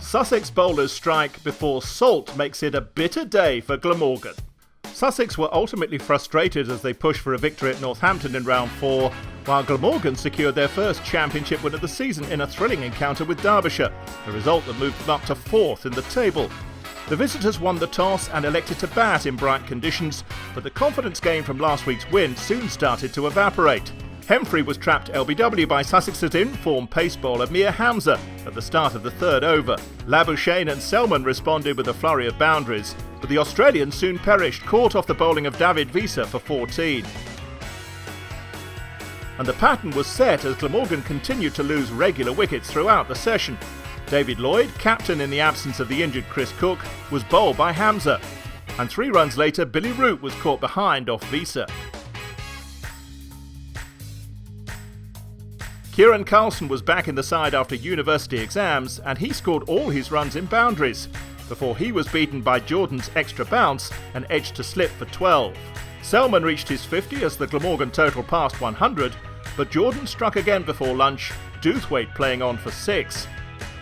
Sussex bowlers strike before Salt makes it a bitter day for Glamorgan. Sussex were ultimately frustrated as they pushed for a victory at Northampton in round 4, while Glamorgan secured their first championship win of the season in a thrilling encounter with Derbyshire, a result that moved them up to 4th in the table. The visitors won the toss and elected to bat in bright conditions, but the confidence gained from last week's win soon started to evaporate. Hemfrey was trapped LBW by Sussex's in-form pace bowler Mir Hamza at the start of the third over. Labuschagne and Selman responded with a flurry of boundaries, but the Australians soon perished, caught off the bowling of David Visa for 14. And the pattern was set as Glamorgan continued to lose regular wickets throughout the session. David Lloyd, captain in the absence of the injured Chris Cook, was bowled by Hamza, and 3 runs later Billy Root was caught behind off Visa. Kieran Carlson was back in the side after university exams, and he scored all his runs in boundaries, before he was beaten by Jordan's extra bounce and edged to slip for 12. Selman reached his 50 as the Glamorgan total passed 100, but Jordan struck again before lunch, Doothwaite playing on for 6.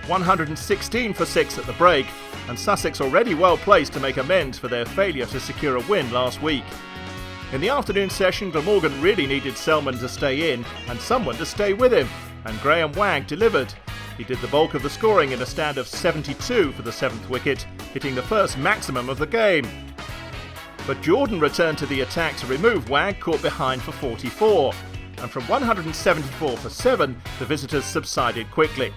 116 for 6 at the break, and Sussex already well placed to make amends for their failure to secure a win last week. In the afternoon session, Glamorgan really needed Selman to stay in and someone to stay with him, and Graham Wagg delivered. He did the bulk of the scoring in a stand of 72 for the 7th wicket, hitting the first maximum of the game. But Jordan returned to the attack to remove Wagg, caught behind for 44, and from 174 for 7, the visitors subsided quickly.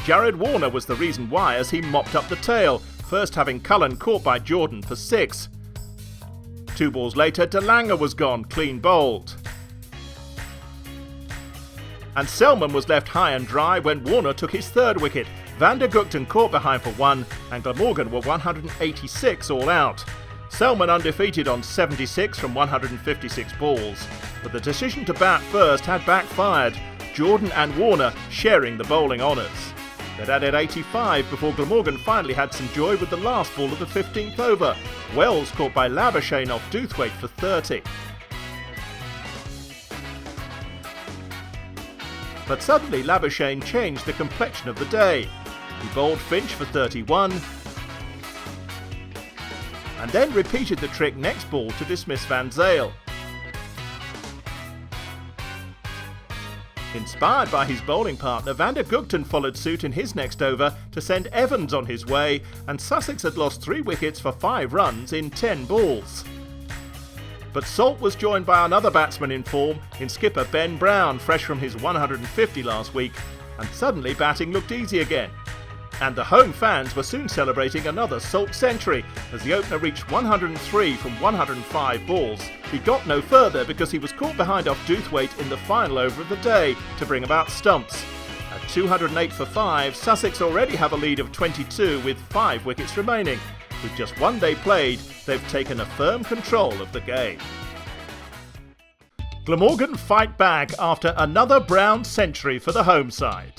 Jared Warner was the reason why as he mopped up the tail, first having Cullen caught by Jordan for 6. 2 balls later, De Lange was gone, clean bowled. And Selman was left high and dry when Warner took his 3rd wicket. Van der Gugten caught behind for 1, and Glamorgan were 186 all out. Selman undefeated on 76 from 156 balls, but the decision to bat first had backfired, Jordan and Warner sharing the bowling honours. They'd added 85 before Glamorgan finally had some joy with the last ball of the 15th over. Wells caught by Labuschagne off Doothwaite for 30. But suddenly Labuschagne changed the complexion of the day. He bowled Finch for 31, and then repeated the trick next ball to dismiss Van Zyl. Inspired by his bowling partner, Van der Gugten followed suit in his next over to send Evans on his way, and Sussex had lost 3 wickets for 5 runs in 10 balls. But Salt was joined by another batsman in form, in skipper Ben Brown, fresh from his 150 last week, and suddenly batting looked easy again. And the home fans were soon celebrating another Salt century as the opener reached 103 from 105 balls. He got no further because he was caught behind off Doothwaite in the final over of the day to bring about stumps. At 208 for 5, Sussex already have a lead of 22 with 5 wickets remaining. With just 1 day played, they've taken a firm control of the game. Glamorgan fight back after another Brown century for the home side.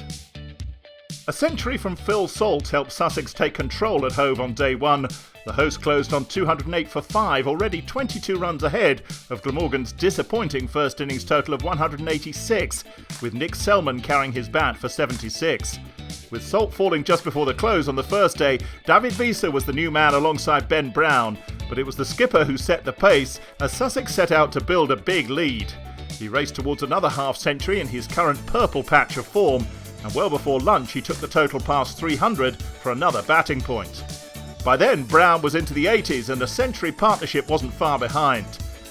A century from Phil Salt helped Sussex take control at Hove on day 1. The host closed on 208 for 5, already 22 runs ahead of Glamorgan's disappointing first innings total of 186, with Nick Selman carrying his bat for 76. With Salt falling just before the close on the first day, David Visa was the new man alongside Ben Brown, but it was the skipper who set the pace as Sussex set out to build a big lead. He raced towards another half-century in his current purple patch of form, and well before lunch he took the total past 300 for another batting point. By then, Brown was into the 80s and the century partnership wasn't far behind.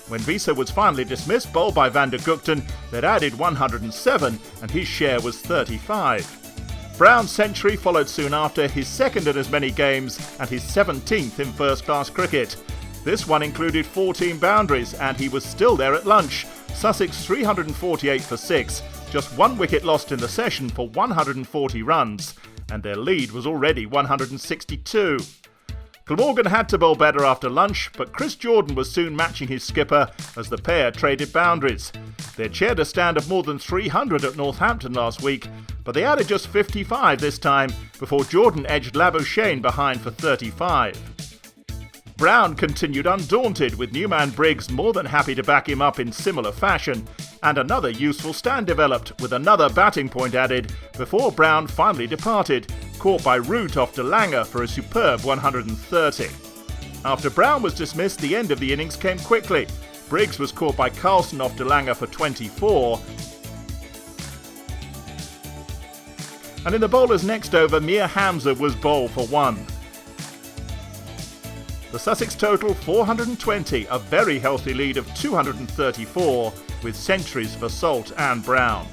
When Visa was finally dismissed, bowled by Van der Gugten, they'd added 107 and his share was 35. Brown's century followed soon after, his second in as many games and his 17th in first-class cricket. This one included 14 boundaries and he was still there at lunch. Sussex 348 for 6, just 1 wicket lost in the session for 140 runs, and their lead was already 162. Glamorgan had to bowl better after lunch, but Chris Jordan was soon matching his skipper as the pair traded boundaries. They'd shared a stand of more than 300 at Northampton last week, but they added just 55 this time before Jordan edged Labuschagne behind for 35. Brown continued undaunted, with newman Briggs more than happy to back him up in similar fashion, and another useful stand developed, with another batting point added, before Brown finally departed, caught by Root off De Lange for a superb 130. After Brown was dismissed, the end of the innings came quickly. Briggs was caught by Carlson off De Lange for 24. And in the bowler's next over, Mir Hamza was bowled for 1. The Sussex total 420, a very healthy lead of 234, with centuries for Salt and Brown.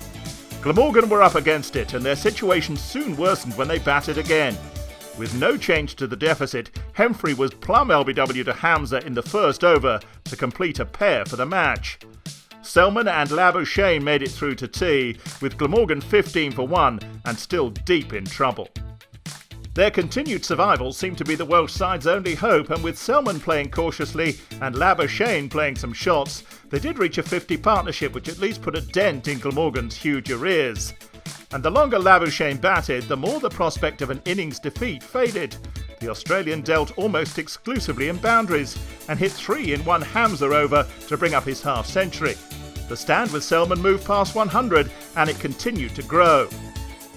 Glamorgan were up against it, and their situation soon worsened when they batted again. With no change to the deficit, Hemfrey was plumb LBW to Hamza in the first over to complete a pair for the match. Selman and Labuschagne made it through to tea, with Glamorgan 15 for 1 and still deep in trouble. Their continued survival seemed to be the Welsh side's only hope, and with Selman playing cautiously and Labuschagne playing some shots, they did reach a 50 partnership which at least put a dent in Glamorgan's huge arrears. And the longer Labuschagne batted, the more the prospect of an innings defeat faded. The Australian dealt almost exclusively in boundaries and hit 3 in one Hamza over to bring up his half-century. The stand with Selman moved past 100 and it continued to grow.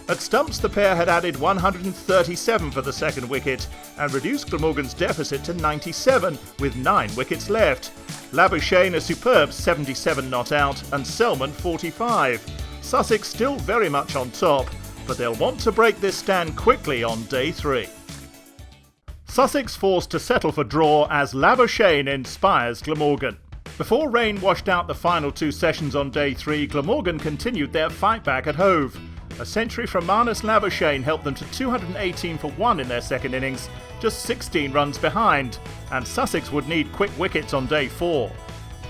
At stumps, the pair had added 137 for the second wicket and reduced Glamorgan's deficit to 97 with 9 wickets left. Labuschagne a superb 77 not out and Selman 45. Sussex still very much on top, but they'll want to break this stand quickly on day 3. Sussex forced to settle for draw as Labuschagne inspires Glamorgan. Before rain washed out the final 2 sessions on day 3, Glamorgan continued their fight back at Hove. A century from Marnus Labuschagne helped them to 218 for 1 in their second innings, just 16 runs behind, and Sussex would need quick wickets on day 4.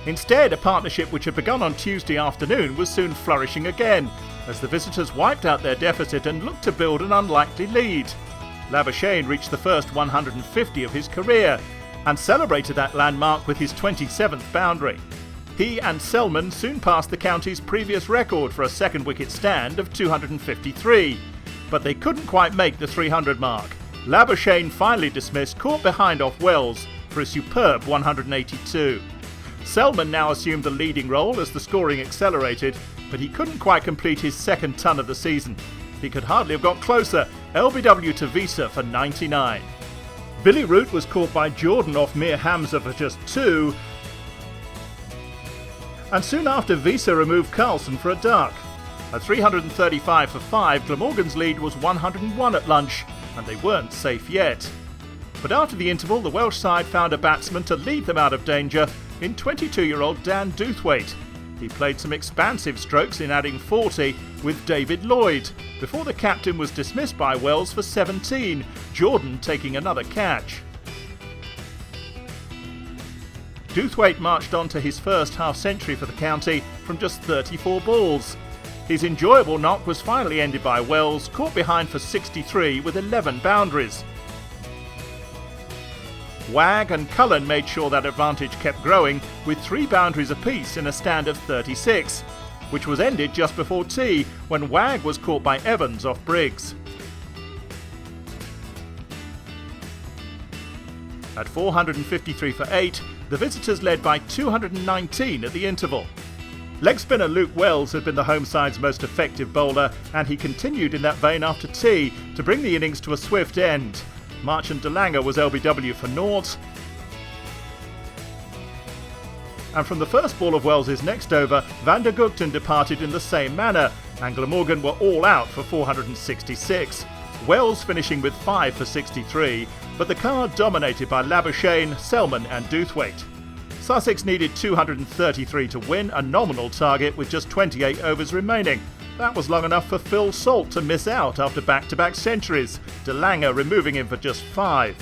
Instead, a partnership which had begun on Tuesday afternoon was soon flourishing again, as the visitors wiped out their deficit and looked to build an unlikely lead. Labuschagne reached the first 150 of his career, and celebrated that landmark with his 27th boundary. He and Selman soon passed the county's previous record for a second wicket stand of 253, but they couldn't quite make the 300 mark. Labuschagne finally dismissed, caught behind off Wells for a superb 182. Selman now assumed the leading role as the scoring accelerated, but he couldn't quite complete his second ton of the season. He could hardly have got closer, LBW to Visa for 99. Billy Root was caught by Jordan off Mir Hamza for just 2, and soon after Visa removed Carlson for a duck. At 335 for 5, Glamorgan's lead was 101 at lunch, and they weren't safe yet. But after the interval, the Welsh side found a batsman to lead them out of danger in 22-year-old Dan Dewthwaite. He played some expansive strokes in adding 40 with David Lloyd, before the captain was dismissed by Wells for 17, Jordan taking another catch. Dewthwaite marched on to his first half-century for the county from just 34 balls. His enjoyable knock was finally ended by Wells, caught behind for 63 with 11 boundaries. Wagg and Cullen made sure that advantage kept growing with 3 boundaries apiece in a stand of 36, which was ended just before tea when Wagg was caught by Evans off Briggs. At 453 for 8, the visitors led by 219 at the interval. Leg spinner Luke Wells had been the home side's most effective bowler, and he continued in that vein after tea to bring the innings to a swift end. Marchant De Lange was LBW for naught. And from the first ball of Wells's next over, Van der Gugten departed in the same manner, and Glamorgan were all out for 466. Wells finishing with 5 for 63, but the card dominated by Labuschagne, Selman and Dewthwaite. Sussex needed 233 to win, a nominal target with just 28 overs remaining. That was long enough for Phil Salt to miss out after back-to-back centuries, De Lange removing him for just 5.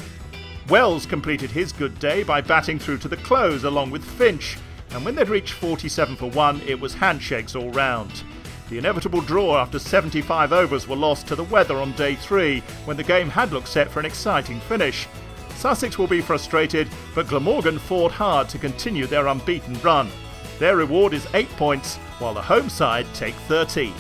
Wells completed his good day by batting through to the close along with Finch, and when they'd reached 47 for 1, it was handshakes all round. The inevitable draw after 75 overs were lost to the weather on day 3, when the game had looked set for an exciting finish. Sussex will be frustrated, but Glamorgan fought hard to continue their unbeaten run. Their reward is 8 points, while the home side take 13.